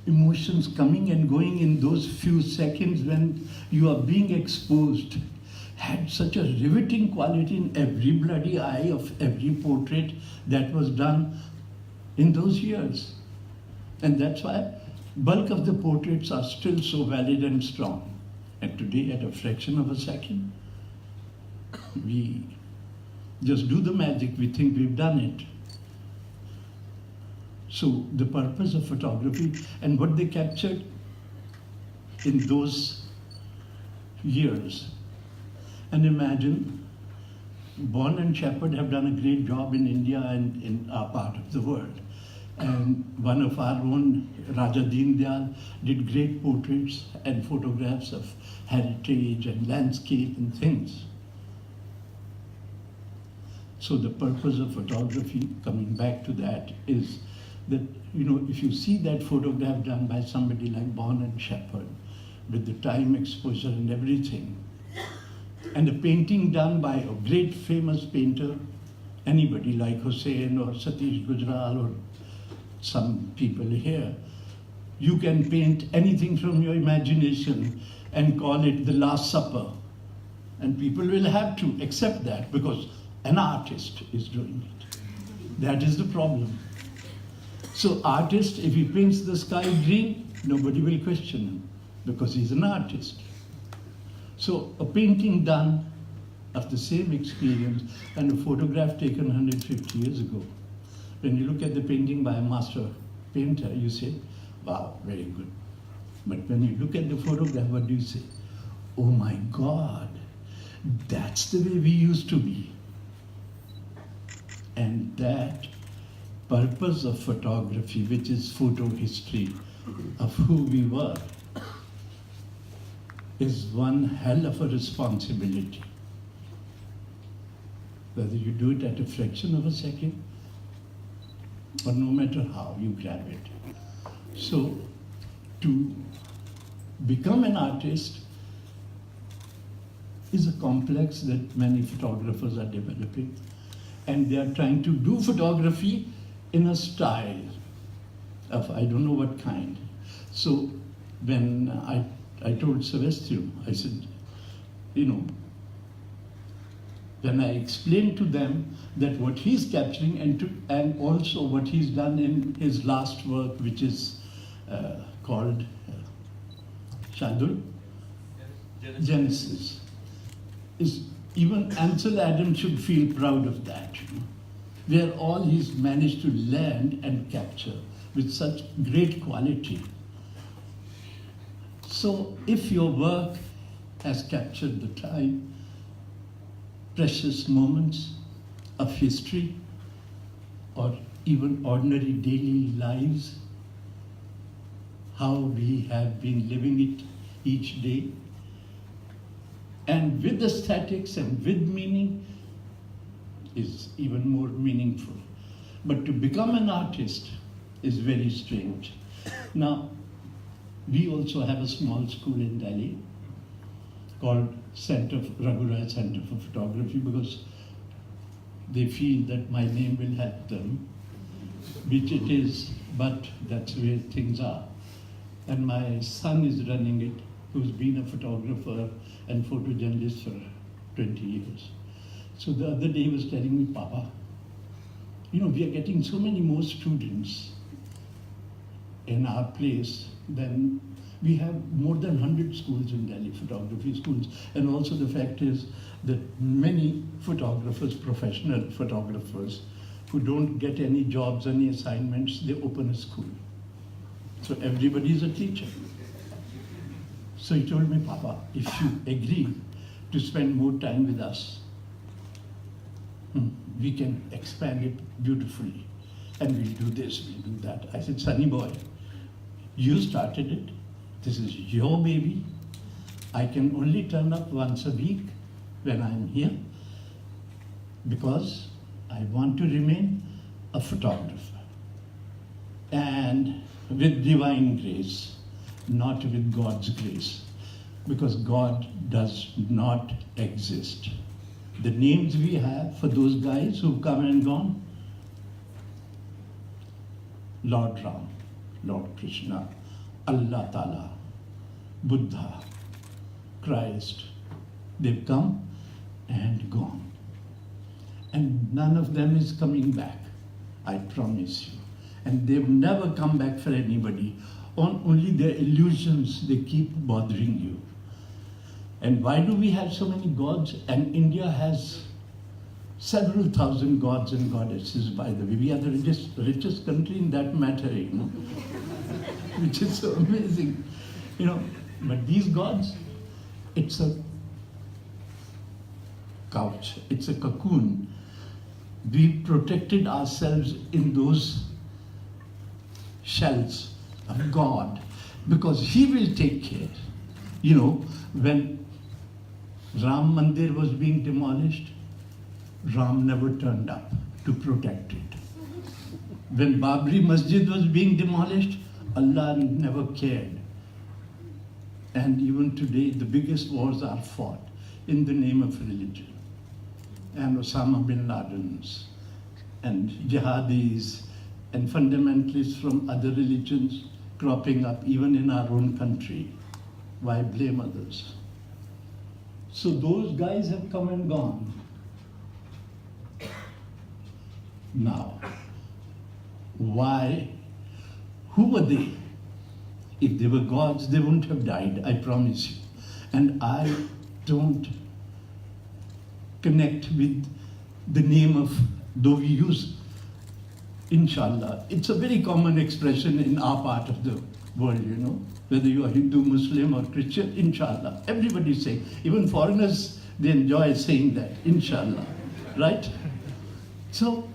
emotions coming and going in those few seconds when you are being exposed had such a riveting quality in every bloody eye of every portrait that was done in those years. And that's why bulk of the portraits are still so valid and strong. And today, at a fraction of a second, we just do the magic, we think we've done it. So the purpose of photography and what they captured in those years. And imagine, Bond and Shepard have done a great job in India and in our part of the world. And one of our own, Raja Deen Dayal, did great portraits and photographs of heritage and landscape and things. So the purpose of photography, coming back to that, is that, you know, if you see that photograph done by somebody like Bond and Shepard, with the time exposure and everything, and a painting done by a great famous painter, anybody like Hussain or Satish Gujral or some people here, you can paint anything from your imagination and call it the Last Supper. And people will have to accept that because an artist is doing it. That is the problem. So artist, if he paints the sky green, nobody will question him because he's an artist. So a painting done of the same experience and a photograph taken 150 years ago, when you look at the painting by a master painter, you say, wow, very good. But when you look at the photograph, what do you say? Oh my God, that's the way we used to be. And that purpose of photography, which is photo history of who we were, is one hell of a responsibility. Whether you do it at a fraction of a second, or no matter how you grab it. So, to become an artist is a complex that many photographers are developing. And they are trying to do photography in a style of I don't know what kind. So when I told Silvestro, I said, you know, when I explained to them that what he's capturing and also what he's done in his last work, which is called Shadul Genesis, is even Ansel Adams should feel proud of that, you know, where all he's managed to land and capture with such great quality. So if your work has captured the time, precious moments of history, or even ordinary daily lives, how we have been living it each day, and with aesthetics and with meaning, is even more meaningful. But to become an artist is very strange. Now, we also have a small school in Delhi called Raghu Rai Center for Photography, because they feel that my name will help them, which it is, but that's where things are. And my son is running it, who's been a photographer and photojournalist for 20 years. So the other day he was telling me, Papa, you know, we are getting so many more students in our place than we have more than 100 schools in Delhi, photography schools. And also the fact is that many photographers, professional photographers, who don't get any jobs, any assignments, they open a school. So everybody is a teacher. So he told me, Papa, if you agree to spend more time with us, we can expand it beautifully. And we'll do this, we'll do that. I said, Sonny boy, you started it. This is your baby. I can only turn up once a week when I'm here because I want to remain a photographer. And with divine grace, not with God's grace, because God does not exist. The names we have for those guys who've come and gone, Lord Ram, Lord Krishna, Allah Ta'ala, Buddha, Christ. They've come and gone. And none of them is coming back, I promise you. And they've never come back for anybody. Only their illusions, they keep bothering you. And why do we have so many gods? And India has several thousand gods and goddesses, by the way. We are the richest country in that matter, which is so amazing. But these gods, it's a couch, it's a cocoon. We protected ourselves in those shells of God because He will take care. When Ram Mandir was being demolished, Ram never turned up to protect it. When Babri Masjid was being demolished, Allah never cared. And even today, the biggest wars are fought in the name of religion. And Osama bin Laden's, and jihadis, and fundamentalists from other religions cropping up even in our own country. Why blame others? So those guys have come and gone. Now, why? Who were they? If they were gods, they wouldn't have died, I promise you. And I don't connect with the name of, though we use Inshallah. It's a very common expression in our part of the world, whether you are Hindu, Muslim or Christian, Inshallah. Everybody say, even foreigners, they enjoy saying that, Inshallah, right? So,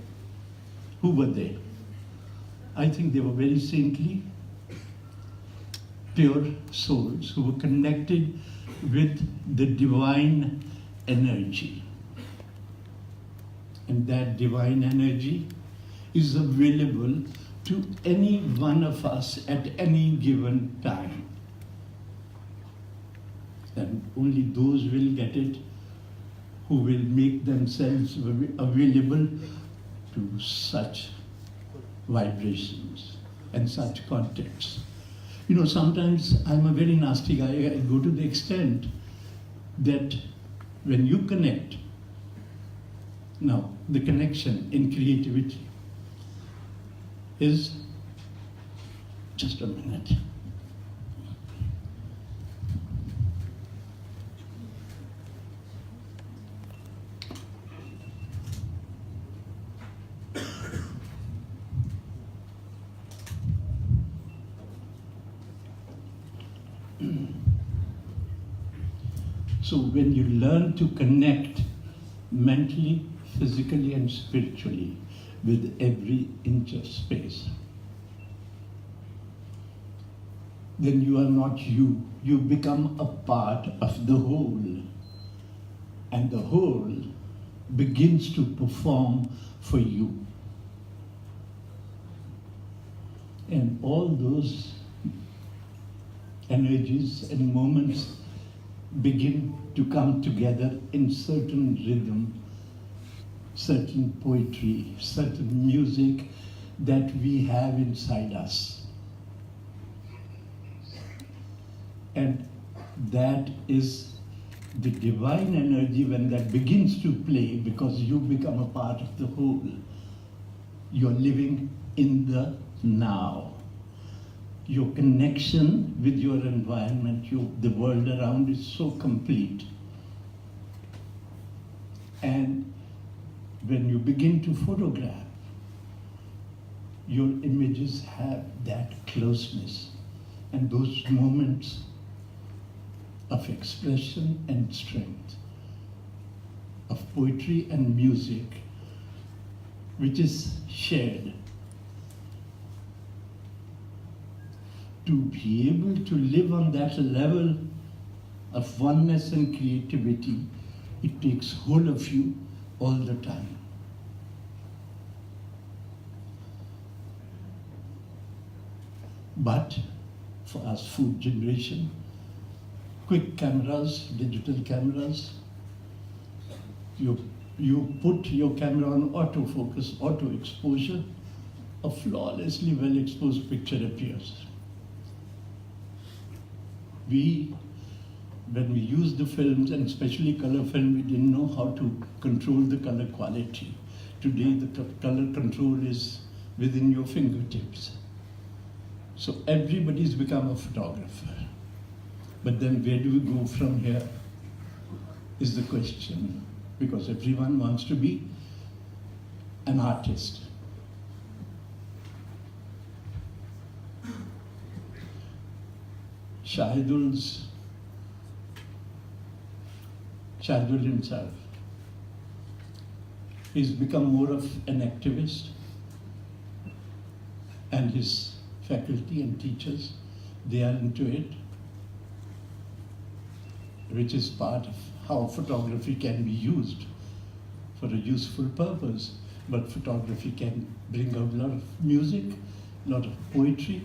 who were they? I think they were very saintly, pure souls who were connected with the divine energy. And that divine energy is available to any one of us at any given time. And only those will get it who will make themselves available to such vibrations and such contexts. Sometimes I'm a very nasty guy. I go to the extent that when you connect, now the connection in creativity is, just a minute. So when you learn to connect mentally, physically and spiritually with every inch of space, then you are not you. You become a part of the whole. And the whole begins to perform for you. And all those energies and moments begin to come together in certain rhythm, certain poetry, certain music that we have inside us. And that is the divine energy when that begins to play, because you become a part of the whole. You're living in the now. Your connection with your environment, the world around is so complete. And when you begin to photograph, your images have that closeness and those moments of expression and strength, of poetry and music, which is shared. To be able to live on that level of oneness and creativity, it takes hold of you all the time. But for us food generation, quick cameras, digital cameras, you put your camera on autofocus, auto exposure, a flawlessly well exposed picture appears. when we used the films, and especially color film, we didn't know how to control the color quality. Today, the color control is within your fingertips. So everybody's become a photographer. But then where do we go from here is the question, because everyone wants to be an artist. Shahidul himself, he's become more of an activist, and his faculty and teachers, they are into it, which is part of how photography can be used for a useful purpose. But photography can bring out a lot of music, a lot of poetry.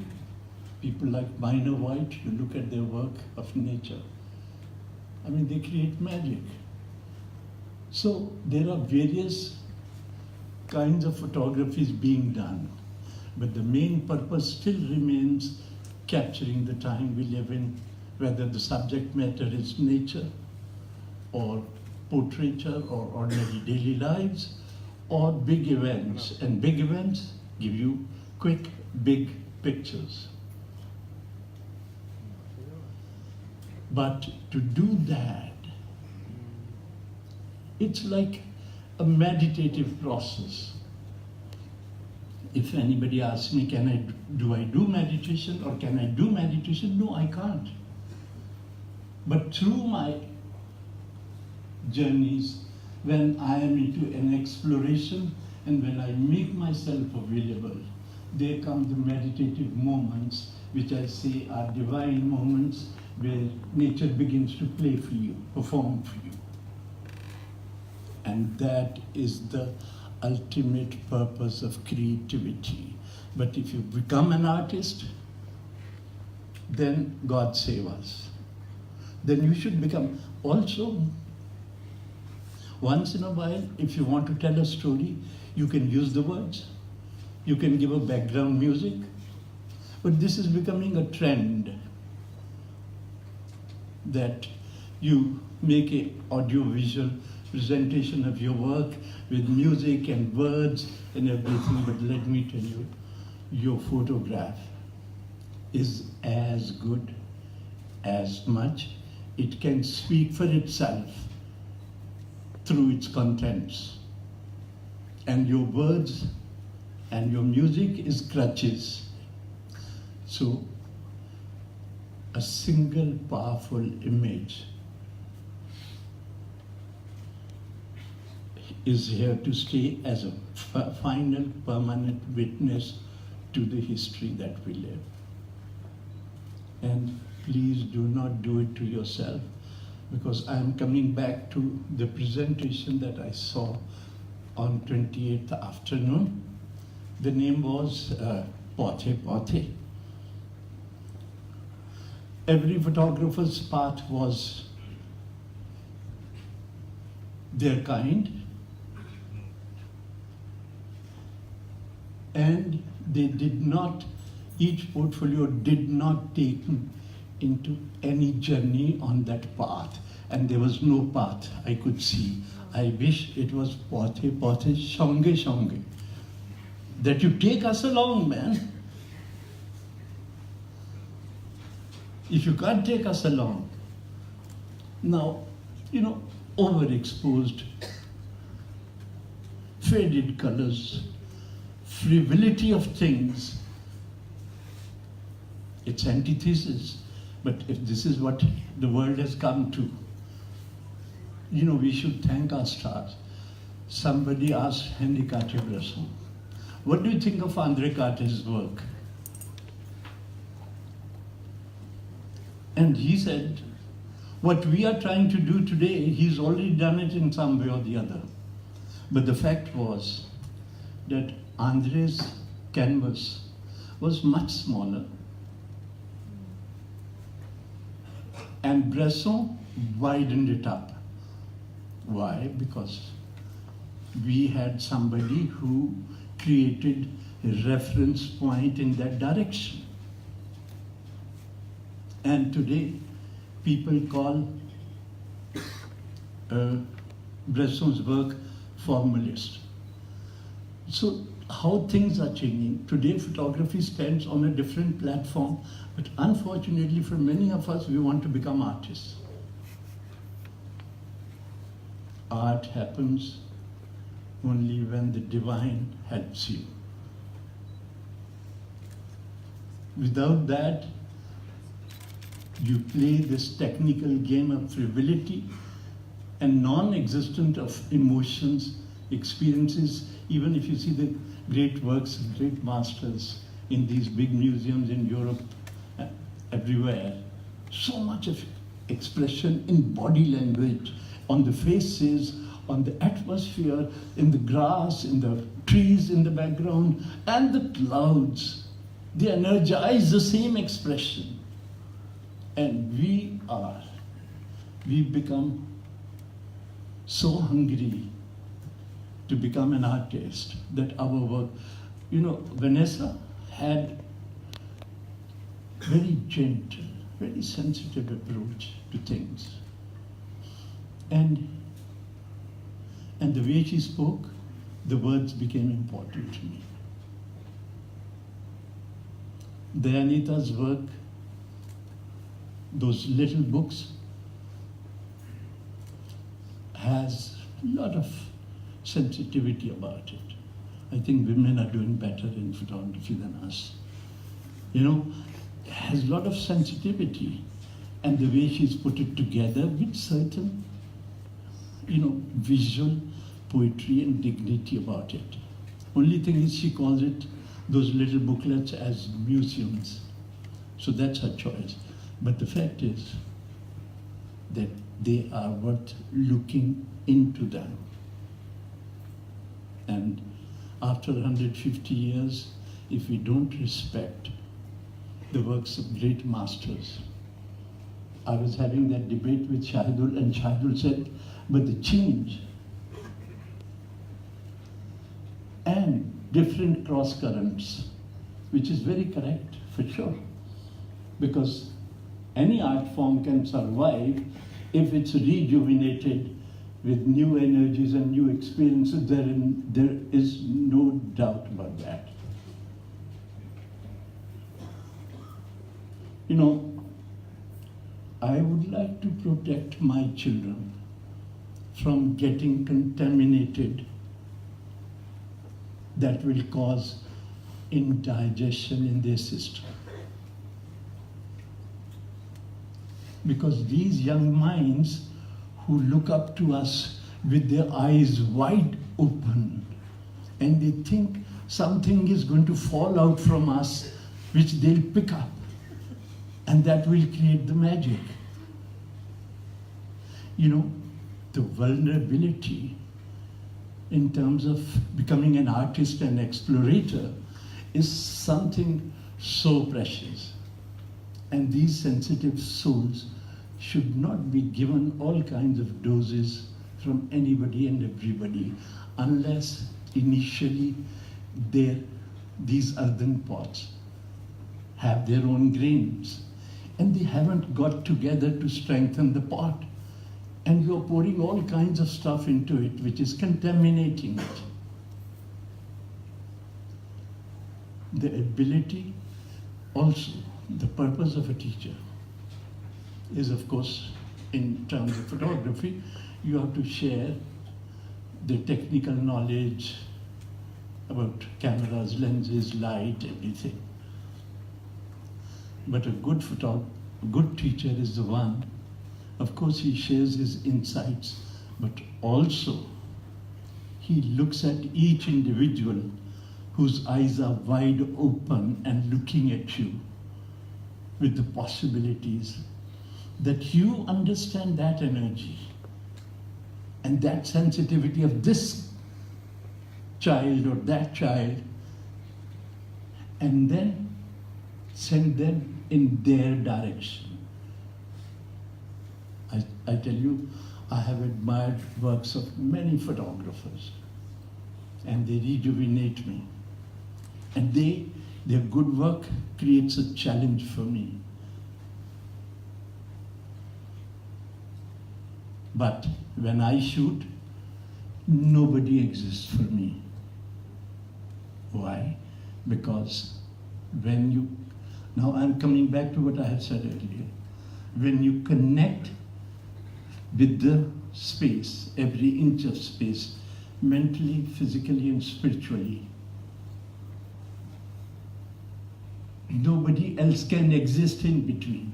People like Minor White, you look at their work of nature. I mean, they create magic. So there are various kinds of photographies being done, but the main purpose still remains capturing the time we live in, whether the subject matter is nature or portraiture or ordinary daily lives or big events. And big events give you quick, big pictures. But to do that, it's like a meditative process. If anybody asks me, do I do meditation or can I do meditation? No, I can't. But through my journeys, when I am into an exploration and when I make myself available, there come the meditative moments, which I say are divine moments, where nature begins to play for you, perform for you. And that is the ultimate purpose of creativity. But if you become an artist, then God save us. Then you should become also, once in a while, if you want to tell a story, you can use the words, you can give a background music, but this is becoming a trend that you make an audio-visual presentation of your work with music and words and everything. But let me tell you, your photograph is as good as much. It can speak for itself through its contents. And your words and your music is crutches. So a single powerful image is here to stay as a final permanent witness to the history that we live. And please do not do it to yourself, because I am coming back to the presentation that I saw on 28th afternoon. The name was Pothe Pothe. Every photographer's path was their kind, and they did not, each portfolio did not take into any journey on that path, and there was no path I could see. I wish it was Pothe Pothe Shonge Shonge, that you take us along, man. If you can't take us along. Now, overexposed, faded colors, frivolity of things, it's antithesis. But if this is what the world has come to, we should thank our stars. Somebody asked Henri Cartier Bresson, what do you think of Henri Cartier's work? And he said, what we are trying to do today, he's already done it in some way or the other. But the fact was that Andre's canvas was much smaller. And Bresson widened it up. Why? Because we had somebody who created a reference point in that direction. And today, people call Bresson's work formalist. So how things are changing. Today photography stands on a different platform, but unfortunately for many of us, we want to become artists. Art happens only when the divine helps you. Without that, you play this technical game of frivolity and non-existent of emotions, experiences. Even if you see the great works of great masters in these big museums in Europe, everywhere, so much of expression in body language, on the faces, on the atmosphere, in the grass, in the trees in the background, and the clouds. They energize the same expression. And we become so hungry to become an artist that our work, Vanessa had very gentle, very sensitive approach to things. And the way she spoke, the words became important to me. Dayanita's work, those little books, has a lot of sensitivity about it. I think women are doing better in photography than us. It has a lot of sensitivity, and the way she's put it together with certain, visual poetry and dignity about it. Only thing is she calls it, those little booklets, as museums. So that's her choice. But the fact is that they are worth looking into them. And after 150 years, if we don't respect the works of great masters, I was having that debate with Shahidul, and Shahidul said, but the change and different cross currents, which is very correct for sure, because any art form can survive if it's rejuvenated with new energies and new experiences. There is no doubt about that. I would like to protect my children from getting contaminated that will cause indigestion in their system. Because these young minds who look up to us with their eyes wide open, and they think something is going to fall out from us which they'll pick up, and that will create the magic. The vulnerability in terms of becoming an artist and explorator is something so precious. And these sensitive souls should not be given all kinds of doses from anybody and everybody unless initially these earthen pots have their own grains and they haven't got together to strengthen the pot. And you're pouring all kinds of stuff into it which is contaminating it. The ability, also, the purpose of a teacher is, of course, in terms of photography, you have to share the technical knowledge about cameras, lenses, light, everything. But a good teacher is the one, of course, he shares his insights, but also he looks at each individual whose eyes are wide open and looking at you with the possibilities, that you understand that energy and that sensitivity of this child or that child, and then send them in their direction. I tell you, I have admired works of many photographers, and they rejuvenate me. And their good work creates a challenge for me. But when I shoot, nobody exists for me. Why? Because when you, now I'm coming back to what I had said earlier, when you connect with the space, every inch of space, mentally, physically, and spiritually, nobody else can exist in between.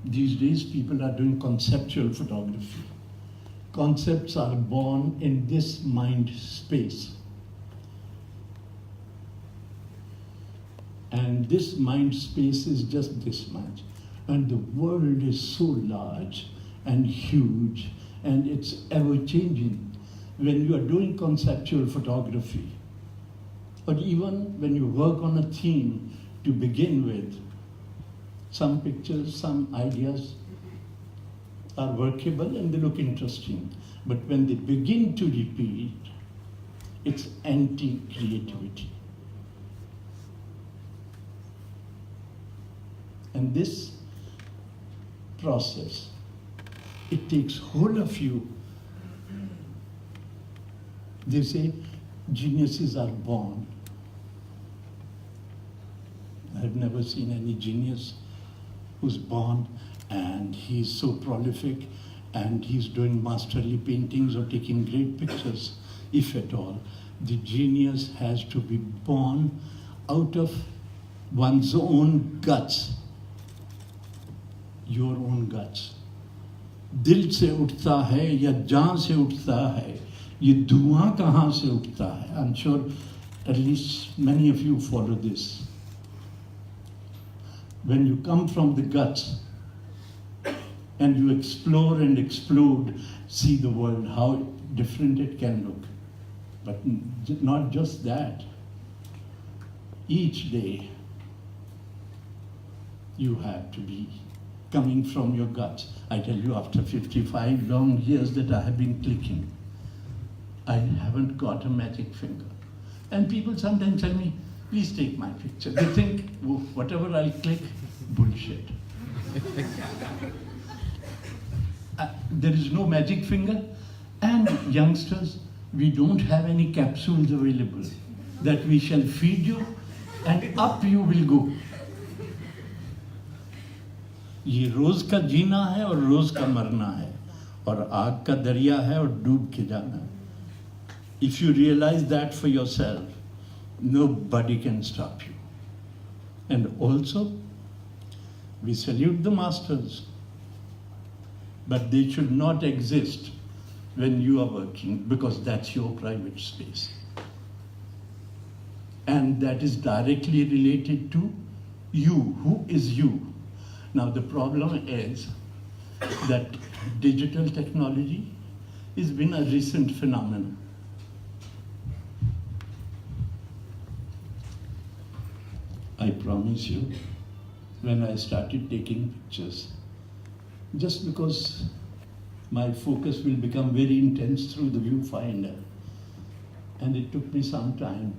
These days, people are doing conceptual photography. Concepts are born in this mind space. And this mind space is just this much. And the world is so large and huge, and it's ever-changing. When you are doing conceptual photography, or even when you work on a theme to begin with, some pictures, some ideas are workable and they look interesting. But when they begin to repeat, it's anti-creativity. And this process, it takes hold of you. They say geniuses are born. I've never seen any genius who's born and he's so prolific and he's doing masterly paintings or taking great pictures, if at all. The genius has to be born out of one's own guts, your own guts. दिल से उठता है या जान से उठता है, ये धुआं कहाँ से उठता है? I'm sure at least many of you follow this. When you come from the guts and you explore and explode, see the world, how different it can look. But not just that. Each day you have to be coming from your guts. I tell you, after 55 long years that I have been clicking, I haven't got a magic finger. And people sometimes tell me, please take my picture. They think, oh, whatever I click, bullshit. There is no magic finger. And youngsters, we don't have any capsules available that we shall feed you and up you will go. ये रोज का जीना है और रोज का मरना है, और आग का दरिया है और डूब के जाना है. If you realize that for yourself, nobody can stop you. And also, we salute the masters, but they should not exist when you are working, because that's your private space. And that is directly related to you. Who is you? Now the problem is that digital technology has been a recent phenomenon. I promise you, when I started taking pictures, just because my focus will become very intense through the viewfinder, and it took me some time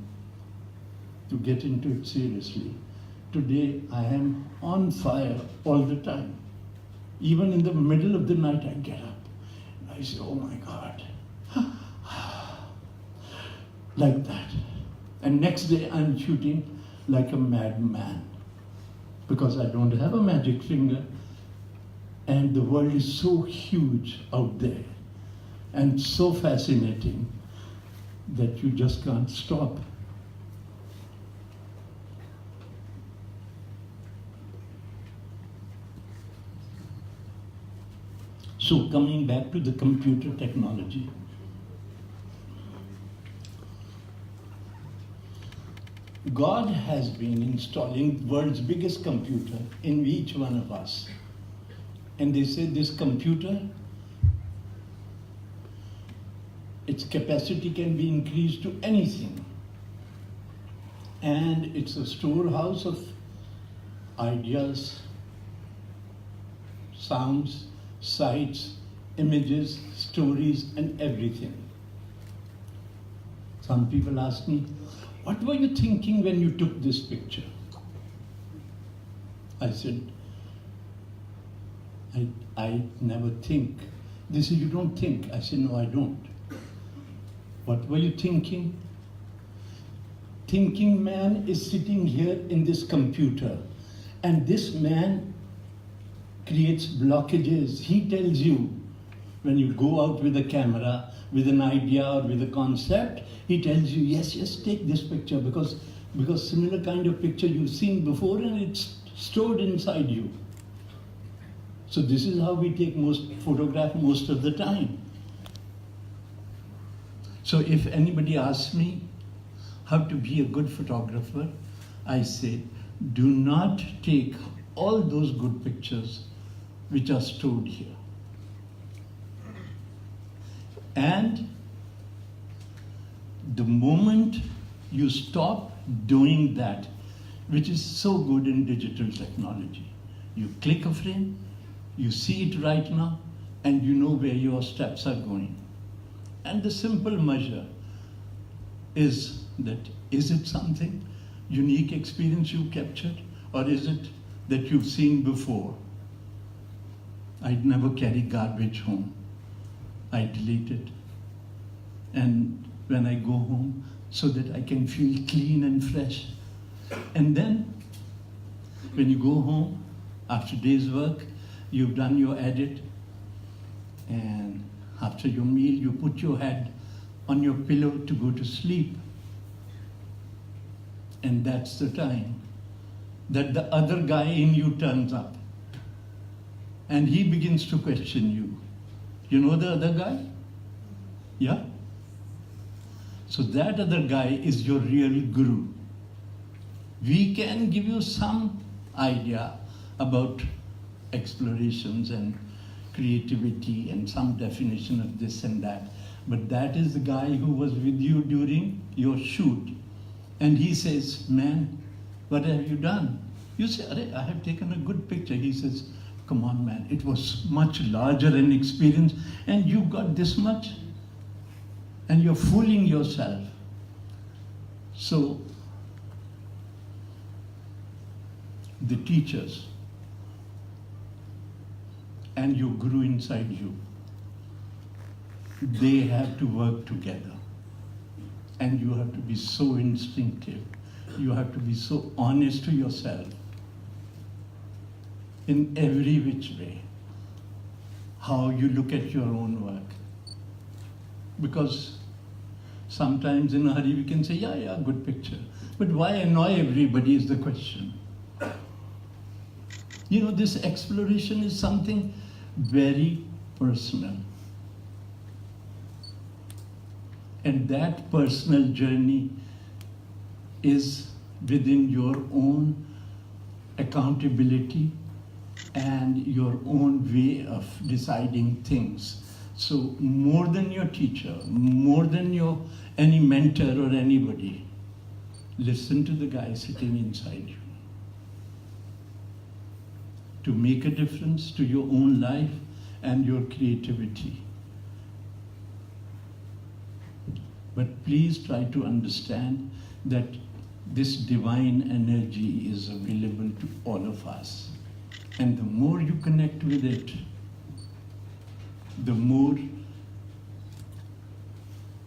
to get into it seriously. Today, I am on fire all the time. Even in the middle of the night, I get up. I say, oh my God. Like that. And next day, I'm shooting like a madman, because I don't have a magic finger. And the world is so huge out there and so fascinating that you just can't stop. So coming back to the computer technology, God has been installing the world's biggest computer in each one of us. And they say this computer, its capacity can be increased to anything. And it's a storehouse of ideas, sounds, sights, images, stories, and everything. Some people ask me, what were you thinking when you took this picture? I said, I never think They say, you don't think. I say, no, I don't. What were you thinking? Thinking man is sitting here in this computer, and this man creates blockages. He tells you, when you go out with a camera, with an idea or with a concept, he tells you, yes, yes, take this picture, because similar kind of picture you've seen before and it's stored inside you. So this is how we take photograph most of the time. So if anybody asks me how to be a good photographer, I say, do not take all those good pictures which are stored here. And the moment you stop doing that, which is so good in digital technology, you click a frame, you see it right now, and you know where your steps are going. And the simple measure is that, is it something unique experience you captured, or is it that you've seen before? I'd never carry garbage home. I delete it. And when I go home, so that I can feel clean and fresh. And then, when you go home, after day's work, you've done your edit, and after your meal, you put your head on your pillow to go to sleep. And that's the time that the other guy in you turns up. And he begins to question you. You know the other guy? Yeah? So that other guy is your real guru. We can give you some idea about explorations and creativity and some definition of this and that, but that is the guy who was with you during your shoot. And he says, man, what have you done? You say, I have taken a good picture. He says, come on, man, it was much larger an experience, and you got this much, and you're fooling yourself. So, the teachers and your guru inside you, they have to work together. And you have to be so instinctive. You have to be so honest to yourself in every which way, how you look at your own work. Because sometimes in a hurry we can say, yeah, good picture. But why annoy everybody is the question. You know, this exploration is something very personal. And that personal journey is within your own accountability and your own way of deciding things. So more than your teacher, more than any mentor or anybody, listen to the guy sitting inside you. To make a difference to your own life and your creativity. But please try to understand that this divine energy is available to all of us. And the more you connect with it, the more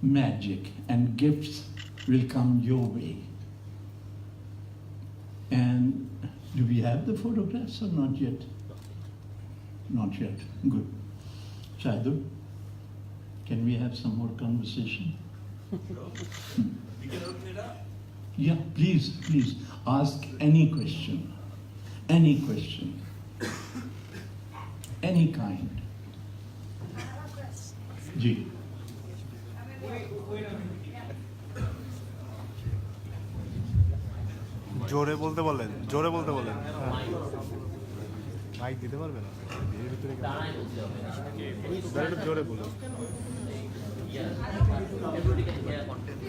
magic and gifts will come your way. And do we have the photographs or not yet? Not yet. Good. Shahidul, can we have some more conversation? We can open it up. Yeah, please ask any question. Any question. Any kind. Ji. জোরে বলতে বলেন, জোরে বলতে বলেন। Mic দিতে পারবেন? এর ভিতরে জোরে বলুন। Everybody can hear content.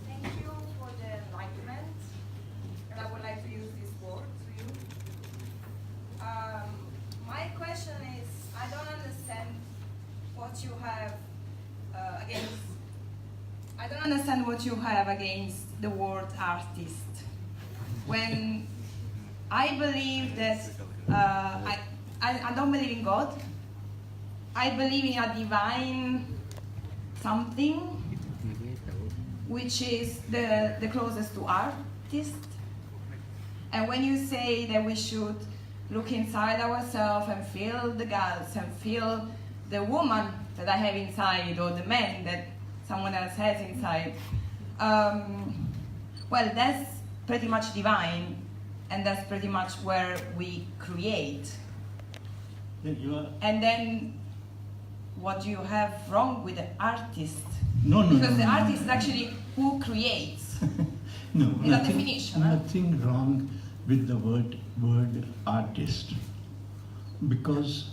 Thank you for the enlightenment, and I would like to use this word to you. My question is, I don't understand what you have against. I don't understand what you have against the word artist. When I believe that I don't believe in God. I believe in a divine something which is the closest to artist. And when you say that we should look inside ourselves and feel the girls and feel the woman that I have inside or the man that someone else has inside, well, that's pretty much divine, and that's pretty much where we create. Then you are. And then what do you have wrong with the artist? No, no, Because no, the no. artist is actually who creates. No, In a definition, huh? nothing wrong with the word artist. Because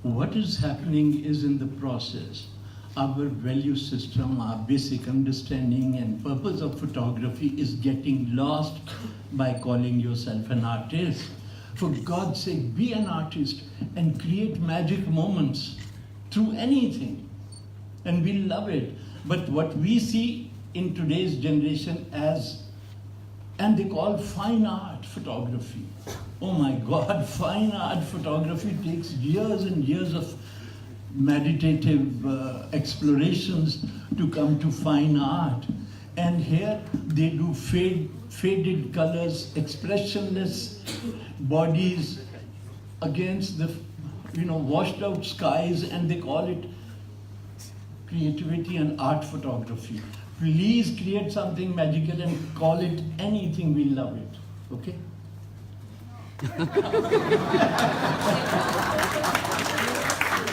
what is happening is in the process, our value system, our basic understanding and purpose of photography is getting lost by calling yourself an artist. For God's sake, be an artist and create magic moments through anything. And we love it. But what we see in today's generation as, and they call fine art photography. Oh my God, fine art photography takes years and years of meditative explorations to come to fine art. And here they do faded colors, expressionless bodies against the washed out skies, and they call it creativity and art photography. Please create something magical and call it anything, we love it. Okay?